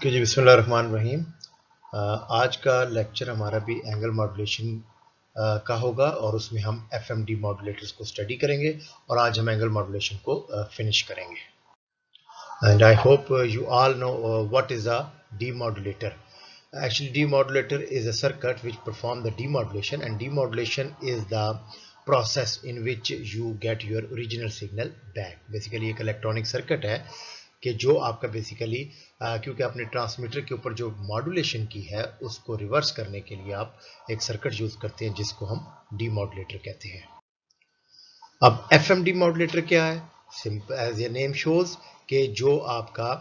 जी बिस्मिल्लाहिर्रहमानिर्रहीम। आज का लेक्चर हमारा भी एंगल मॉड्यूलेशन का होगा और उसमें हम एफएमडी मॉड्यूलेटर्स को स्टडी करेंगे और आज हम एंगल मॉड्यूलेशन को फिनिश करेंगे। And I hope you all know what is a demodulator. Actually, demodulator is a circuit which perform the demodulation, and demodulation is the process in which you get your original signal back. Basically एक electronic circuit है कि जो आपका basically क्योंकि आपने transmitter के ऊपर जो मॉड्यूलेशन की है उसको रिवर्स करने के लिए आप एक सर्किट यूज करते हैं जिसको हम डीमॉड्यूलेटर कहते हैं। अब एफएम डीमॉड्यूलेटर क्या है? Simple as a name shows कि जो आपका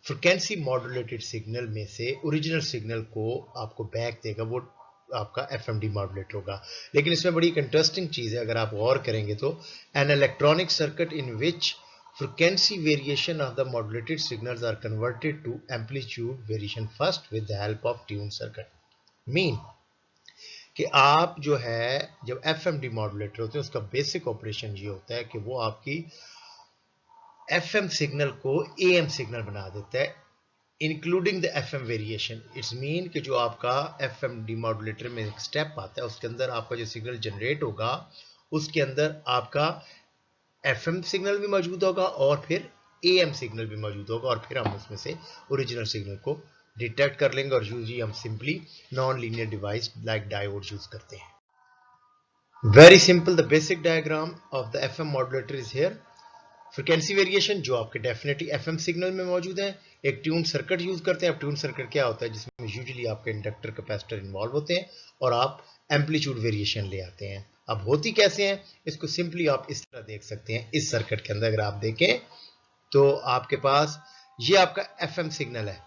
फ्रिक्वेंसी मॉड्यूलेटेड सिग्नल में से ओरिजिनल सिग्नल को आपको बैक देगा वो आपका एफएम डीमॉड्यूलेटर होगा। लेकिन इसमें बड़ी एक इंटरेस्टिंग चीज है, अगर आप गौर करेंगे तो an electronic circuit in which frequency variation of the modulated signals are converted to amplitude variation first with the help of tuned circuit. Mean कि आप जो है जब एफएम डीमॉड्यूलेटर होते हैं उसका बेसिक ऑपरेशन ये होता है कि वो आपकी एफएम सिग्नल को एएम सिग्नल बना देता है including the FM variation. It's mean कि जो आपका एफएम डीमॉड्यूलेटर में एक स्टेप आता है उसके अंदर आपका जो सिग्नल जनरेट होगा उसके अंदर आपका एफएम सिग्नल भी मौजूद होगा और फिर एएम सिग्नल भी मौजूद होगा और फिर हम उसमें से ओरिजिनल सिग्नल को डिटेक्ट कर लेंगे और यूजली हम simply non linear device like diode use करते हैं। Very simple, the basic diagram of the FM modulator is here. Frequency variation जो आपके डेफिनेटली एफएम सिग्नल में मौजूद है, एक ट्यून सर्किट यूज करते हैं। अब ट्यून सर्किट क्या होता है? जिसमें यूजुअली आपके इंडक्टर कैपेसिटर इन्वॉल्व होते हैं और आप एम्पलीट्यूड वेरिएशन ले आते हैं। अब होती कैसे हैं इसको सिंपली आप इस तरह देख सकते हैं। इस सर्किट के अंदर अगर आप देखें तो आपके पास ये आपका एफएम सिग्नल है,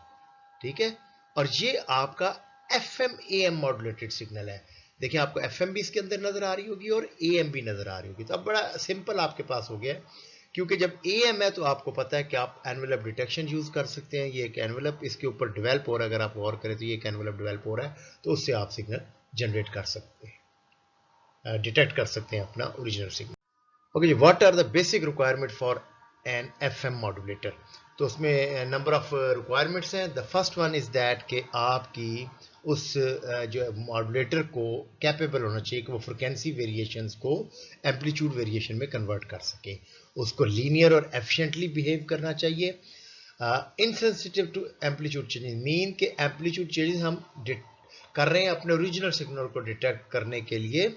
ठीक है, और ये आपका एफएम एएम मॉड्यूलेटेड सिग्नल है। देखिए आपको एफएम भी इसके अंदर नजर आ रही होगी और एएम भी नजर आ रही होगी। तो अब बड़ा सिंपल आपके पास हो गया, क्योंकि जब एएम है तो आपको पता है कि आप एनवेलप डिटेक्शन यूज कर सकते हैं। ये एक एनवेलप इसके ऊपर डेवलप हो रहा है, अगर आप गौर करें तो ये एक एनवेलप डेवलप हो रहा है, तो उससे आप सिग्नल जनरेट कर सकते हैं, डिटेक्ट कर सकते हैं अपना ओरिजिनल सिग्नल। ओके जी, what are the basic requirement for an FM modulator? तो उसमें नंबर ऑफ रिक्वायरमेंट्स हैं। The first one is that कि आपकी उस जो मॉड्यूलेटर को कैपेबल होना चाहिए कि वो फ्रिक्वेंसी वेरिएशंस को एम्पलीट्यूड वेरिएशन में कन्वर्ट कर सके। उसको लीनियर और एफिशिएंटली बिहेव करना चाहिए। Insensitive to amplitude changes, mean के एम्पलीट्यूड चेंजेस हम कर रहे हैं अपने ओरिजिनल सिग्नल को डिटेक्ट करने के लिए,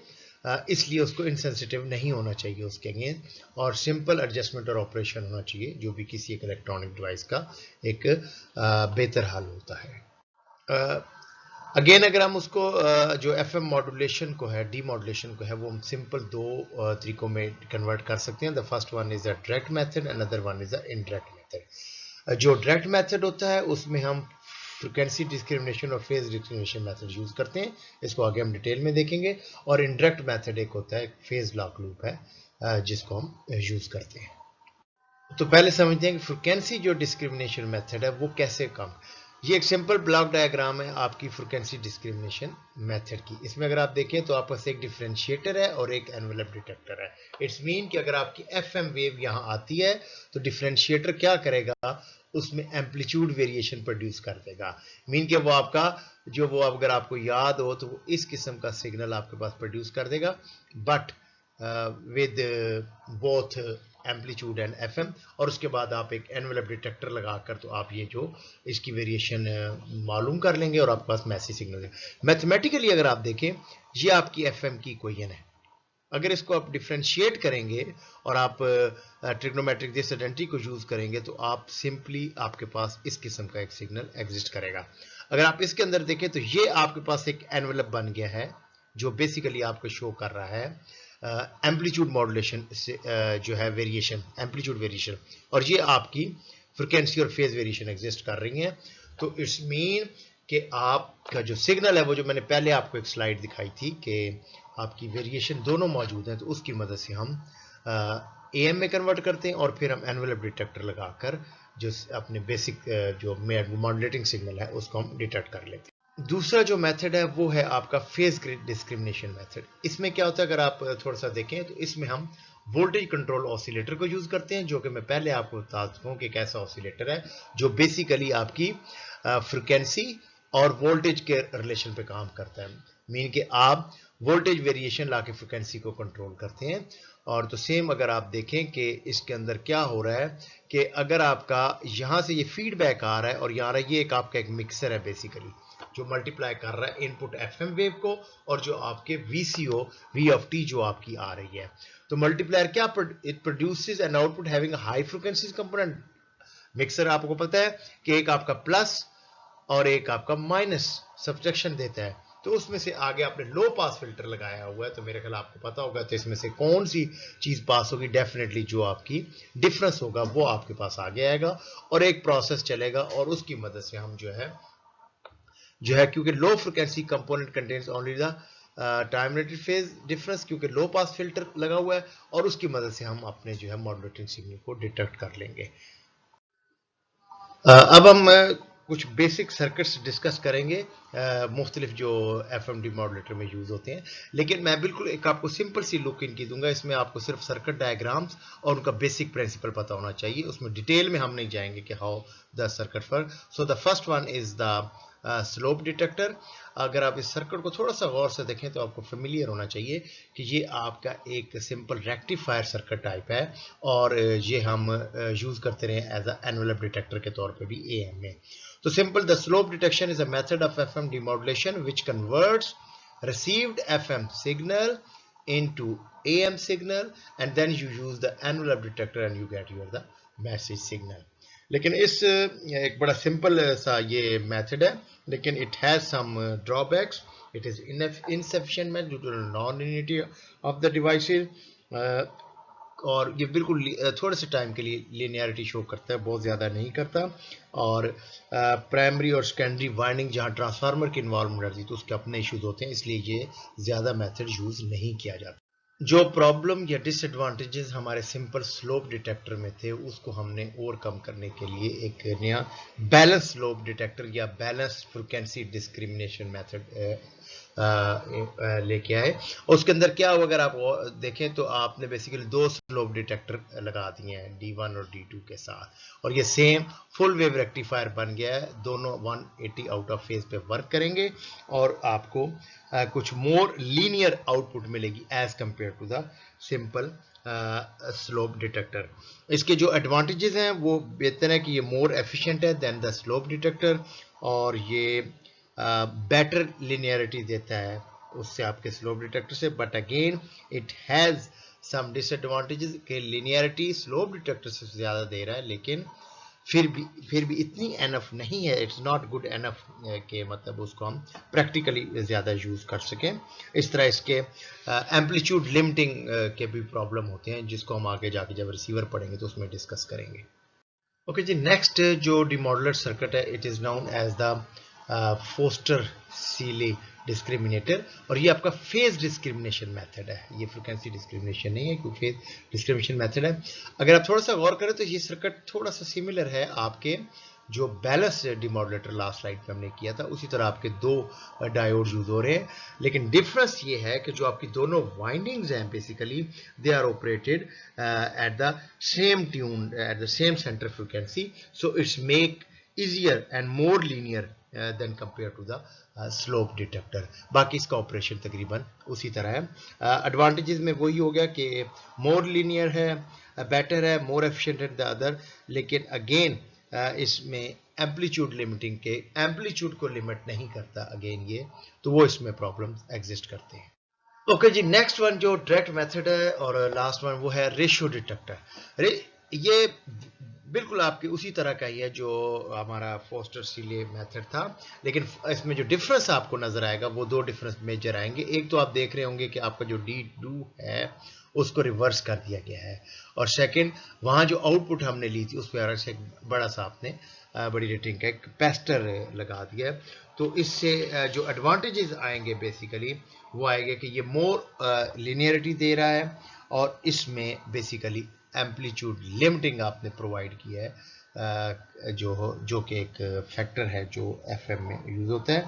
इसलिए उसको इनसेंसिटिव नहीं होना चाहिए उसके अगेंस्ट, और सिंपल एडजस्टमेंट और ऑपरेशन होना चाहिए जो भी किसी एक इलेक्ट्रॉनिक डिवाइस का एक बेहतर हाल होता है। अगेन अगर हम उसको जो एफएम मॉड्यूलेशन को है, डीमॉड्यूलेशन को है, वो हम सिंपल दो तरीकों में कन्वर्ट कर सकते हैं। The first one is a direct method, another one is a indirect method. जो डायरेक्ट मेथड होता है उसमें हम फ्रिक्वेंसी डिस्क्रिमिनेशन और फेज डिस्क्रिमिनेशन मेथड यूज करते हैं, इसको आगे हम डिटेल में देखेंगे। और इनडायरेक्ट मेथड एक होता है, फेज लॉक लूप है, जिसको हम यूज करते हैं। तो पहले समझते हैं कि फ्रिक्वेंसी जो डिस्क्रिमिनेशन मेथड है वो कैसे काम। ये एक सिंपल ब्लॉक डायग्राम है आपकी फ्रिक्वेंसी डिस्क्रिमिनेशन मेथड की। इसमें अगर आप देखें तो आपके पास एक डिफरेंशिएटर है और एक एनवेलप डिटेक्टर है। इट्स मीन कि अगर आपकी एफएम वेव यहाँ आती है तो डिफरेंशिएटर क्या करेगा, उसमें एम्पलीट्यूड वेरिएशन प्रोड्यूस कर देगा। मीन कि वो आपका जो वो अगर आपको याद हो तो वो इस किस्म का सिग्नल आपके पास प्रोड्यूस कर देगा, but with both amplitude and FM. और उसके बाद आप एक एनवेलप डिटेक्टर लगाकर तो आप ये जो इसकी वेरिएशन मालूम कर लेंगे और आपके पास मैसेज सिग्नल है। मैथमेटिकली अगर आप देखें ये आपकी एफएम की इक्वेशन है। अगर इसको आप डिफरेंशिएट करेंगे और आप ट्रिग्नोमेट्रिक डिसआइडेंटिटी को यूज करेंगे तो आप सिंपली आपके पास इस किस्म का एक सिग्नल एग्जिस्ट करेगा। अगर आप इसके अंदर देखें तो ये आपके पास एक एनवेलप बन गया है जो बेसिकली आपको शो कर रहा है एम्पलीट्यूड मॉड्यूलेशन से जो है वेरिएशन, एम्पलीट्यूड वेरिएशन, और ये आपकी फ्रिक्वेंसी और फेज वेरिएशन एग्जिस्ट कर रही हैं। तो इट्स मीन कि आपका जो सिग्नल है वो जो मैंने पहले आपको एक स्लाइड दिखाई थी कि आपकी वेरिएशन दोनों मौजूद हैं, तो उसकी मदद से हम एएम में कन्वर्ट करते हैं और फिर हम एनवेलप डिटेक्टर लगाकर जो अपने बेसिक जो मॉड्यूलेटिंग सिग्नल है उसको हम डिटेक्ट कर लेते हैं। दूसरा जो मेथड है वो है आपका फेज डिस्क्रिमिनेशन मेथड। इसमें क्या होता है, अगर आप थोड़ा सा देखें तो इसमें हम वोल्टेज कंट्रोल ऑसिलेटर को यूज करते हैं, जो कि मैं पहले आपको बता चुका हूं कि कैसा ऑसिलेटर है जो बेसिकली आपकी फ्रिक्वेंसी और वोल्टेज के रिलेशन पे काम करता है। मीन कि आप वोल्टेज वेरिएशन लाके फ्रिक्वेंसी को कंट्रोल करते हैं। और तो सेम अगर आप देखें कि इसके अंदर क्या हो रहा है कि अगर आपका यहाँ से ये फीडबैक आ रहा है और यहाँ ये एक आपका एक मिक्सर है बेसिकली जो मल्टीप्लाई कर रहा है इनपुट एफएम वेव को और जो आपके वीसीओ वी ऑफ टी जो आपकी आ रही है। तो मल्टीप्लायर क्या it produces an output having high frequency component. Mixer आपको पता है कि एक आपका प्लस और एक आपका माइनस सब्ट्रैक्शन देता है। तो उसमें से आगे आपने लो पास फिल्टर लगाया हुआ है तो मेरे ख्याल आपको पता होगा तो इसमें से कौन सी चीज पास होगी, डेफिनेटली जो आपकी डिफरेंस होगा वो आपके पास आगे आएगा और एक प्रोसेस चलेगा और उसकी मदद से हम जो है क्योंकि low frequency component contains only the time related phase difference, क्योंकि लो पास फिल्टर लगा हुआ है और उसकी मदद से हम अपने जो है मॉड्यूलेटिंग सिग्नल को डिटेक्ट कर लेंगे। अब हम कुछ बेसिक सर्किट्स डिस्कस करेंगे मुख्तलिफ जो एफएमडी मॉड्यूलेटर में यूज होते हैं, लेकिन मैं बिल्कुल एक आपको सिंपल सी लुक इनकी दूंगा। इसमें आपको सिर्फ सर्किट डायग्राम्स और उनका बेसिक प्रिंसिपल पता होना चाहिए, उसमें डिटेल में हम नहीं जाएंगे कि how the circuit work. So the first one is the slope detector. अगर आप इस सर्किट को थोड़ा सा गौर से देखें तो आपको फेमिलियर होना चाहिए कि ये आपका एक सिंपल रेक्टिफायर सर्किट टाइप है और ये हम यूज करते रहे एज अ एनवेलप डिटेक्टर के तौर पे भी एएम में। तो simple the slope detection is a method of FM demodulation which converts received FM signal into AM signal and then you use the envelope detector and you get your the message signal। लेकिन इस एक बड़ा simple सा ये method है, लेकिन it has some drawbacks. It is insufficient math due to non linearity of the devices और ये बिल्कुल थोड़े से टाइम के लिए लीनियरिटी शो करता है, बहुत ज़्यादा नहीं करता। और प्राइमरी और सेकेंडरी वाइंडिंग जहाँ ट्रांसफार्मर की इन्वॉल्वमेंट रहती है तो उसके अपने इश्यूज होते हैं, इसलिए ये ज़्यादा मेथड यूज़ नहीं किया जाता। जो प्रॉब्लम या डिसएडवांटेजेस हमारे सिंपल स्लोप डिटेक्टर में थे उसको हमने ओवरकम करने के लिए एक नया बैलेंस स्लोप डिटेक्टर या बैलेंस फ्रीक्वेंसी डिस्क्रिमिनेशन मेथड लेके आए। और उसके अंदर क्या हुआ, अगर आप देखें तो आपने बेसिकली दो स्लोप डिटेक्टर लगा दिए हैं D1 और D2 के साथ और ये सेम फुल वेव रेक्टिफायर बन गया है। दोनों 180 आउट ऑफ फेज पे वर्क करेंगे और आपको कुछ मोर लीनियर आउटपुट मिलेगी as compare to the simple slope detector. इसके जो एडवांटेजेस हैं वो बेहतर है कि ये मोर एफिशिएंट है देन द स्लोप डिटेक्टर और ये बेटर लिनियरिटी देता है उससे आपके स्लोप डिटेक्टर से। But again it has some disadvantages कि लिनियरिटी स्लोप डिटेक्टर से ज़्यादा दे रहा है, लेकिन फिर भी इतनी एनफ नहीं है, इट्स नॉट गुड एनफ के मतलब उसको हम प्रैक्टिकली ज़्यादा यूज़ कर सकें। इस तरह इसके एम्पलीट्यूड लिमिटिंग के भी प्रॉब्लम होते हैं जिसको हम आगे जाके जब रिसीवर पढ़ेंगे तो उसमें डिस्कस करेंगे। ओके जी, नेक्स्ट जो डिमॉडुलेट सर्किट है it is known as the Foster Seeley discriminator और ये आपका फेज डिस्क्रिमिनेशन मेथड है, ये फ्रीक्वेंसी डिस्क्रिमिनेशन नहीं है क्योंकि फेज डिस्क्रिमिनेशन मेथड है। अगर आप थोड़ा सा गौर करें तो ये सर्किट थोड़ा सा सिमिलर है आपके जो बैलेंस डिमॉडुलेटर लास्ट स्लाइड पे हमने किया था, उसी तरह आपके दो डायोड यूज हो रहे हैं, लेकिन डिफरेंस ये है कि जो आपकी दोनों वाइंडिंग्स हैं basically they are operated at the same tune at the same centre frequency, so it's make easier and more linear than compared to the slope detector। बाकी इसका ऑपरेशन तकरीबन उसी तरह है। एडवांटेजेस में वही हो गया कि मोर लीनियर है, बेटर है, मोर एफिशिएंट है द अदर, लेकिन अगेन इसमें एम्पलीट्यूड लिमिटिंग के एम्पलीट्यूड को लिमिट नहीं करता अगेन ये, तो वो इसमें प्रॉब्लम एग्जिस्ट करते हैं। ओके जी, नेक्स्ट वन जो डायरेक्ट मेथड है और लास्ट वन वो है रेशियो डिटेक्टर। ये बिल्कुल आपकी उसी तरह का ही है जो हमारा फोस्टर-सीले मेथड था, लेकिन इसमें जो डिफरेंस आपको नजर आएगा वो दो डिफरेंस मेजर आएंगे। एक तो आप देख रहे होंगे कि आपका जो D2 है उसको रिवर्स कर दिया गया है और सेकंड वहाँ जो आउटपुट हमने ली थी उस पर से बड़ा सा आपने बड़ी रेटिंग का एक कैपेसिटर लगा दिया है। तो इससे जो एडवांटेजेस आएंगे बेसिकली वो आएंगे कि ये मोर लिनियरिटी दे रहा है और इसमें बेसिकली एम्पलीट्यूड लिमिटिंग आपने प्रोवाइड किया है जो कि एक फैक्टर है जो एफएम में यूज़ होता है,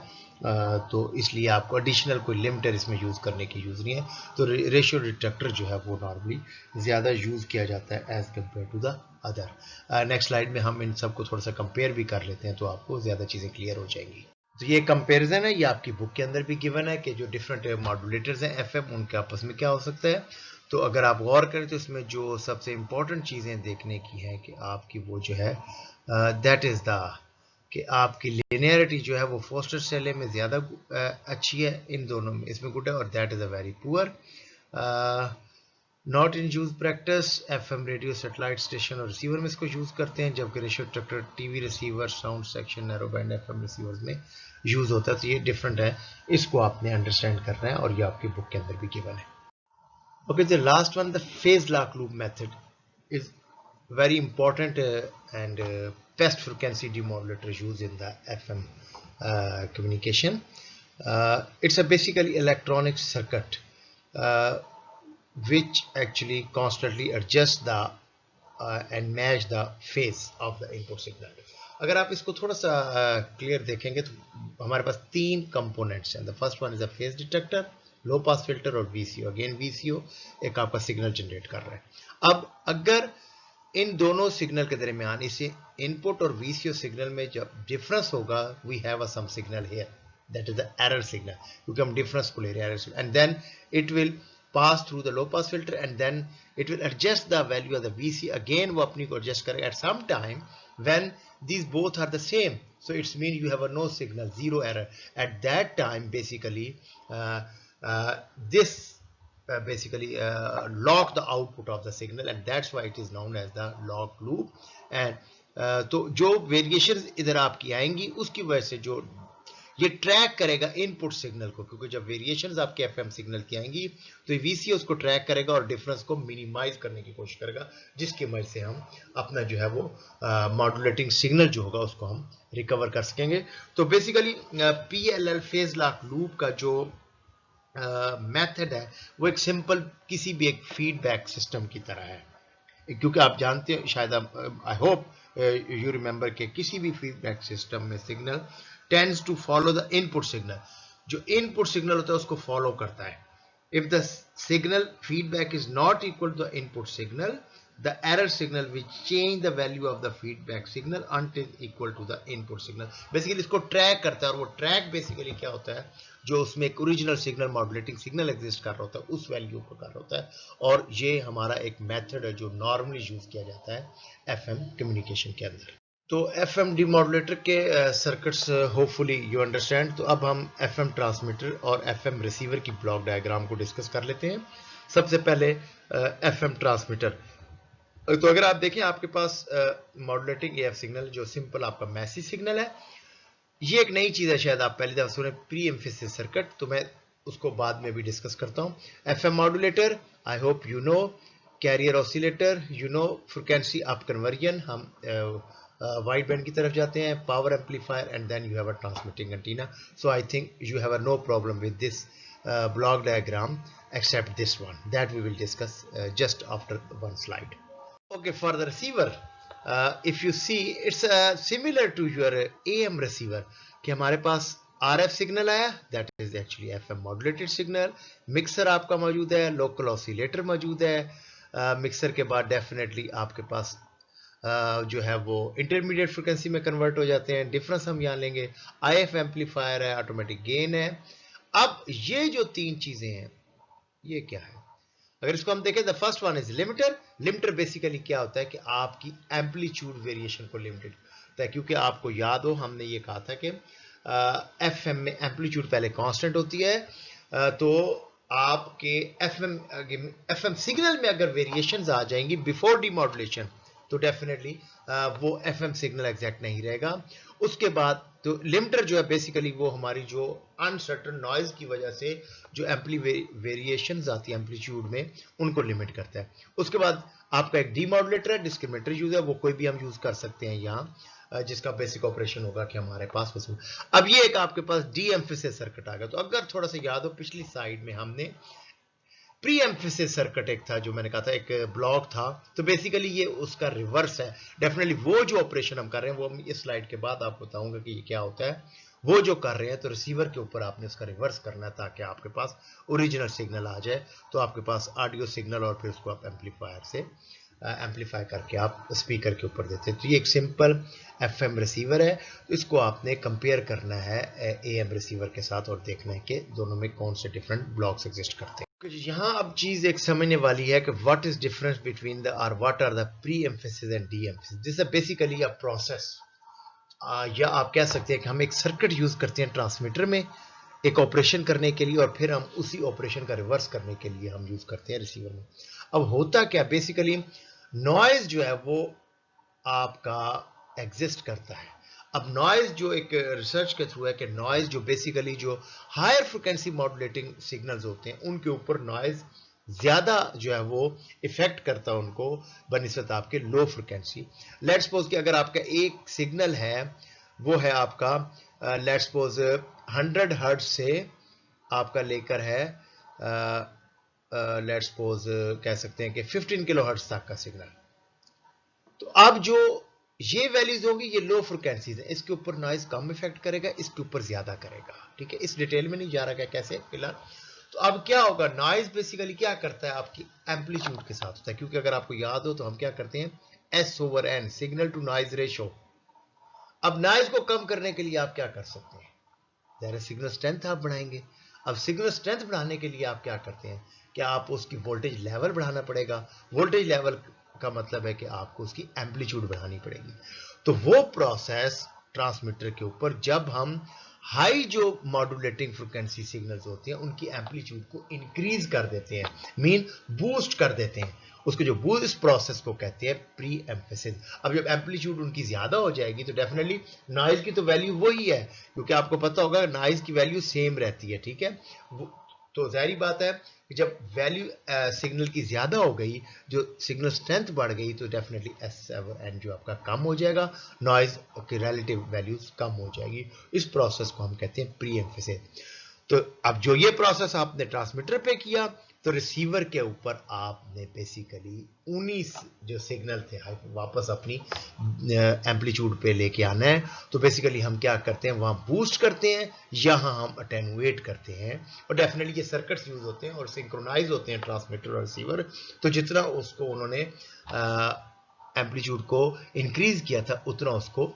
तो इसलिए आपको एडिशनल कोई लिमिटर इसमें यूज़ करने की यूज़ नहीं है। तो रेशियो डिटेक्टर जो है वो नॉर्मली ज़्यादा यूज़ किया जाता है as compare to the other. Next slide में हम इन सबको थोड़ा सा कंपेयर भी कर लेते हैं, तो आपको ज़्यादा चीज़ें क्लियर हो जाएंगी। तो ये कंपैरिजन है, ये आपकी बुक के अंदर भी गिवन है कि जो डिफरेंट मॉड्यूलेटर्स हैं एफएम, उनके आपस में क्या हो सकता है। तो अगर आप गौर करें तो इसमें जो सबसे इंपॉर्टेंट चीज़ें देखने की हैं कि आपकी वो जो है दैट इज़ द कि आपकी लिनियरिटी जो है वो फोस्टर सेले में ज़्यादा अच्छी है, इन दोनों में इसमें गुड है, और that is a very poor. Not in use practice, FM radio satellite station और रिसीवर में इसको यूज़ करते हैं, जबकि ratio detector TV receiver, sound section, narrow band FM receivers में यूज़ होता है। तो ये डिफरेंट है, इसको आपने अंडरस्टैंड करना है, और ये आपकी बुक के अंदर भी गिवन है। Okay, the last one, the phase lock loop method is very important and best frequency demodulator used in the FM communication. It's a basically electronic circuit which actually constantly adjusts the and match the phase of the input signal. अगर आप इसको थोड़ा सा clear देखेंगे तो हमारे पास तीन components हैं। The first one is a phase detector, low pass filter और वीसीओ। अगेन वीसीओ एक आपका सिग्नल जनरेट कर रहा है। अब अगर इन दोनों सिग्नल के दरमियान इसे इनपुट और वीसीओ सिग्नल में जब डिफरेंस होगा, we have a some signal here, that is the error signal, क्योंकि हम डिफरेंस को ले रहे हैं error signal, and then it will pass through the low pass filter and then it will adjust the value of the VC. Again वो अपनी को adjust करेगा at some time when these both are the same, so it's mean you have a no signal, zero error at that time. Basically this basically lock the output of the signal, and that's why it is known as the lock loop. And तो जो variation इधर आपकी आएंगी उसकी वजह से जो ये ट्रैक करेगा इनपुट सिग्नल को, क्योंकि जब वेरिएशंस आपके एफएम सिग्नल की आएंगी तो वीसीओ उसको ट्रैक करेगा और डिफरेंस को मिनिमाइज करने की कोशिश करेगा, जिसकी वजह से हम अपना जो है वो मॉड्यूलेटिंग सिग्नल जो होगा उसको हम रिकवर कर सकेंगे। तो basically PLL phase lock loop का जो मेथड है वो एक सिंपल किसी भी एक फीडबैक सिस्टम की तरह है, क्योंकि आप जानते हैं शायद, आई होप यू रिमेंबर के किसी भी फीडबैक सिस्टम में signal tends to follow the input signal. जो input signal होता है उसको follow करता है. If the signal feedback is not equal to the input signal, the error signal will change the value of the feedback signal until equal to the input signal. Basically इसको track करता है, और वो track basically क्या होता है, जो उसमें एक original signal modulating signal exist कर रहा होता है उस वैल्यू को कर रहा होता है, और ये हमारा एक मेथड है जो नॉर्मली यूज किया जाता है एफएम कम्युनिकेशन के अंदर। तो एफएम डीमॉड्यूलेटर के सर्किट्स होपफुली यू अंडरस्टैंड। तो अब हम एफएम ट्रांसमीटर और एफएम रिसीवर की ब्लॉक डायग्राम को डिस्कस कर लेते हैं। सबसे पहले एफएम ट्रांसमीटर। तो अगर आप देखें आपके पास मॉड्यूलेटिंग एएफ सिग्नल जो सिंपल आपका मैसेज सिग्नल है, ये एक नई चीज है, शायद आप पहली दफा सुने प्री एम्फेसिस सर्किट, तो मैं उसको बाद में भी डिस्कस करता हूँ। FM modulator I hope you know, carrier oscillator you know, frequency up conversion हम वाइड बैंड की तरफ जाते हैं, power amplifier, and then you have a transmitting antenna. So I think you have a no problem with this block diagram except this one that we will discuss just after one slide. Okay, for the receiver, if you see it's similar to your AM receiver कि हमारे पास RF signal आया, that is actually FM modulated signal, mixer आपका मौजूद है, local oscillator मौजूद है, mixer के बाद डेफिनेटली आपके पास जो है वो इंटरमीडिएट फ्रिक्वेंसी में कन्वर्ट हो जाते हैं, डिफरेंस हम यहाँ लेंगे, IF एम्पलीफायर है, ऑटोमेटिक गेन है। अब ये जो तीन चीजें हैं ये क्या है, अगर इसको हम देखें, the first one is limiter. Limiter basically क्या होता है कि आपकी एम्पलीट्यूड वेरिएशन को लिमिटेड होता है, क्योंकि आपको याद हो हमने ये कहा था कि एफएम में एम्पलीट्यूड पहले कांस्टेंट होती है, तो आपके एफएम सिग्नल में अगर वेरिएशंस आ जाएंगी बिफोर डीमॉड्यूलेशन तो डेफिनेटली वो एफएम सिग्नल एग्जैक्ट नहीं रहेगा। उसके बाद तो लिमिटर जो है बेसिकली वो हमारी जो अनसर्टन नॉइज की वजह से जो एम्पली वेरिएशंस आती है एम्पलीट्यूड में उनको लिमिट करता है। उसके बाद आपका एक डीमॉड्यूलेटर है, डिस्क्रिमिनेटर यूज है, वो कोई भी हम यूज कर सकते हैं यहाँ, जिसका बेसिक ऑपरेशन होगा कि हमारे पास वसूल। अब ये एक आपके पास डी एम्फेसिस सर्किट आ गया। तो अगर थोड़ा सा याद हो पिछली साइड में हमने प्री एम्फेसिस सर्किट एक था, जो मैंने कहा था एक ब्लॉक था, तो बेसिकली ये उसका रिवर्स है। डेफिनेटली वो जो ऑपरेशन हम कर रहे हैं वो इस स्लाइड के बाद आपको बताऊंगा कि ये क्या होता है। वो जो कर रहे हैं तो रिसीवर के ऊपर आपने उसका रिवर्स करना है ताकि आपके पास ओरिजिनल सिग्नल आ जाए, तो आपके पास ऑडियो सिग्नल और फिर उसको आप एम्पलीफायर से एम्पलीफाई करके आप स्पीकर के ऊपर देते हैं। तो ये एक सिंपल एफएम रिसीवर है, तो इसको आपने कंपेयर करना है एएम रिसीवर के साथ और देखना है कि दोनों में कौन से डिफरेंट ब्लॉक्स एग्जिस्ट करते हैं। यहाँ अब चीज एक समझने वाली है कि what is difference between the और what are the pre emphasis and de emphasis. This is basically a process, या आप कह सकते हैं कि हम एक सर्किट यूज करते हैं ट्रांसमीटर में एक ऑपरेशन करने के लिए, और फिर हम उसी ऑपरेशन का रिवर्स करने के लिए हम यूज करते हैं रिसीवर में। अब होता क्या, बेसिकली नॉइज जो है वो आपका एग्जिस्ट करता है। अब नॉइज जो एक रिसर्च के थ्रू है कि नॉइज जो बेसिकली जो हायर फ्रिक्वेंसी मॉड्यूलेटिंग सिग्नल्स होते हैं उनके ऊपर नॉइज ज्यादा जो है वो इफेक्ट करता है उनको बनिस्बत आपके लो फ्रिक्वेंसी। लेट्स सपोज कि अगर आपका एक सिग्नल है वो है आपका लेट्स सपोज 100 हर्ट्ज से आपका लेकर है लेट्स सपोज कह सकते हैं कि 15 किलो हर्ट्ज तक का सिग्नल। तो अब जो ये वैल्यूज होंगी ये लो फ्रिक्वेंसीज है, इसके ऊपर नॉइज कम इफेक्ट करेगा, इसके ऊपर ज्यादा करेगा। ठीक है, इस डिटेल में नहीं जा रहा कैसे फिलहाल। तो अब क्या होगा, नॉइज बेसिकली क्या करता है आपकी एम्पलीट्यूड के साथ होता है, क्योंकि अगर आपको याद हो तो हम क्या करते हैं S/N, signal to noise ratio. अब नॉइज को कम करने के लिए आप क्या कर सकते हैं, ज़ाहिर सिग्नल स्ट्रेंथ आप बढ़ाएंगे। अब सिग्नल स्ट्रेंथ बढ़ाने के लिए आप क्या करते हैं कि आप उसकी वोल्टेज लेवल बढ़ाना पड़ेगा। वोल्टेज लेवल का मतलब है कि आपको उसकी एम्पलीट्यूड बढ़ानी पड़ेगी। तो वो प्रोसेस ट्रांसमीटर के ऊपर जब हम हाई जो मॉड्यूलेटिंग फ्रिक्वेंसी सिग्नल्स होते हैं उनकी एम्पलीट्यूड को इंक्रीज कर देते हैं, मीन बूस्ट कर देते हैं, उसको जो बूस्ट, इस प्रोसेस को कहते हैं प्री एम्फेसिस। अब जब एम्पलीट्यूड उनकी ज्यादा हो जाएगी तो डेफिनेटली नॉइज की तो वैल्यू वही है, क्योंकि आपको पता होगा नॉइज की वैल्यू सेम रहती है। ठीक है, तो जाहिर बात है कि जब वैल्यू सिग्नल की ज्यादा हो गई, जो सिग्नल स्ट्रेंथ बढ़ गई, तो डेफिनेटली S/N जो आपका कम हो जाएगा, नॉइज की रिलेटिव वैल्यूज कम हो जाएगी। इस प्रोसेस को हम कहते हैं प्री एम्फेसिस। तो अब जो ये प्रोसेस आपने ट्रांसमीटर पे किया तो रिसीवर के ऊपर आपने बेसिकली 19 जो सिग्नल थे वापस अपनी एम्पलीट्यूड पे लेके आना है। तो बेसिकली हम क्या करते हैं, वहां बूस्ट करते हैं, यहां हम अटेनुएट करते हैं। और डेफिनेटली ये सर्किट्स यूज होते हैं और सिंक्रोनाइज होते हैं ट्रांसमीटर और रिसीवर। तो जितना उसको उन्होंने एम्पलीट्यूड को इंक्रीज किया था उतना उसको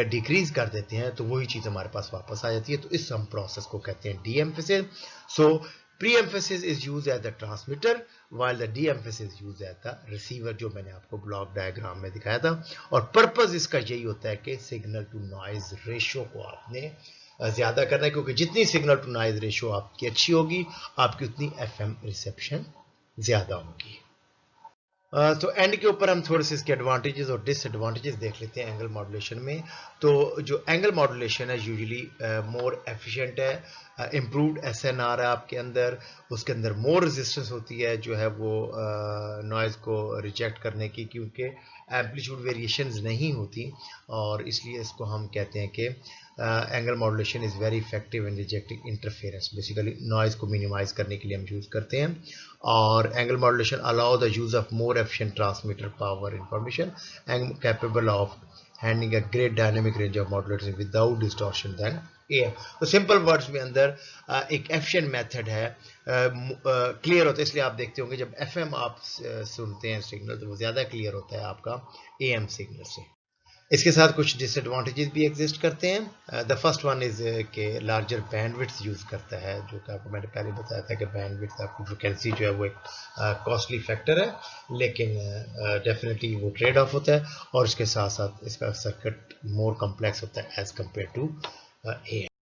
डिक्रीज कर देते हैं, तो वही चीज हमारे पास वापस आ जाती है। तो इस हम प्रोसेस को कहते हैं D emphasis. So pre-emphasis is used at the transmitter while the de-emphasis is used at the receiver, जो मैंने आपको ब्लॉक डायग्राम में दिखाया था। और पर्पस इसका यही होता है कि सिग्नल टू नॉइज रेशियो को आपने ज्यादा करना है, क्योंकि जितनी सिग्नल टू नॉइज रेशियो आपकी अच्छी होगी आपकी उतनी एफएम रिसेप्शन ज्यादा होगी। तो एंड के ऊपर हम थोड़े से इसके एडवांटेजेस और डिसएडवांटेजेस देख लेते हैं एंगल मॉड्यूलेशन में। तो जो एंगल मॉड्यूलेशन है यूजुअली मोर एफिशिएंट है, इम्प्रूव्ड एसएनआर है आपके अंदर, उसके अंदर मोर रेजिस्टेंस होती है जो है वो नॉइज को रिजेक्ट करने की, क्योंकि एम्पलीट्यूड वेरिएशंस नहीं होती, और इसलिए इसको हम कहते हैं कि angle modulation is very effective in rejecting interference. Basically noise को मिनिमाइज करने के लिए हम यूज करते हैं। और angle modulation allow the use of more efficient transmitter power information and capable of handling a great dynamic range of modulation without distortion than AM. तो simple words में अंदर एक एफिशिएंट मेथड है, क्लियर होता है। इसलिए आप देखते होंगे जब एफएम आप सुनते हैं सिग्नल तो वो ज्यादा क्लियर होता है आपका एएम सिग्नल से। इसके साथ कुछ डिसएडवांटेजेस भी एग्जिस्ट करते हैं। द फर्स्ट वन इज के लार्जर बैंडविड्थ यूज करता है, जो कि आपको मैंने पहले बताया था कि बैंडविड्थ आपकी फ्रिक्वेंसी जो है वो एक कॉस्टली फैक्टर है, लेकिन डेफिनेटली वो ट्रेड ऑफ होता है। और इसके साथ साथ इसका सर्किट मोर कॉम्प्लेक्स होता है एज कम्पेयर टू ए।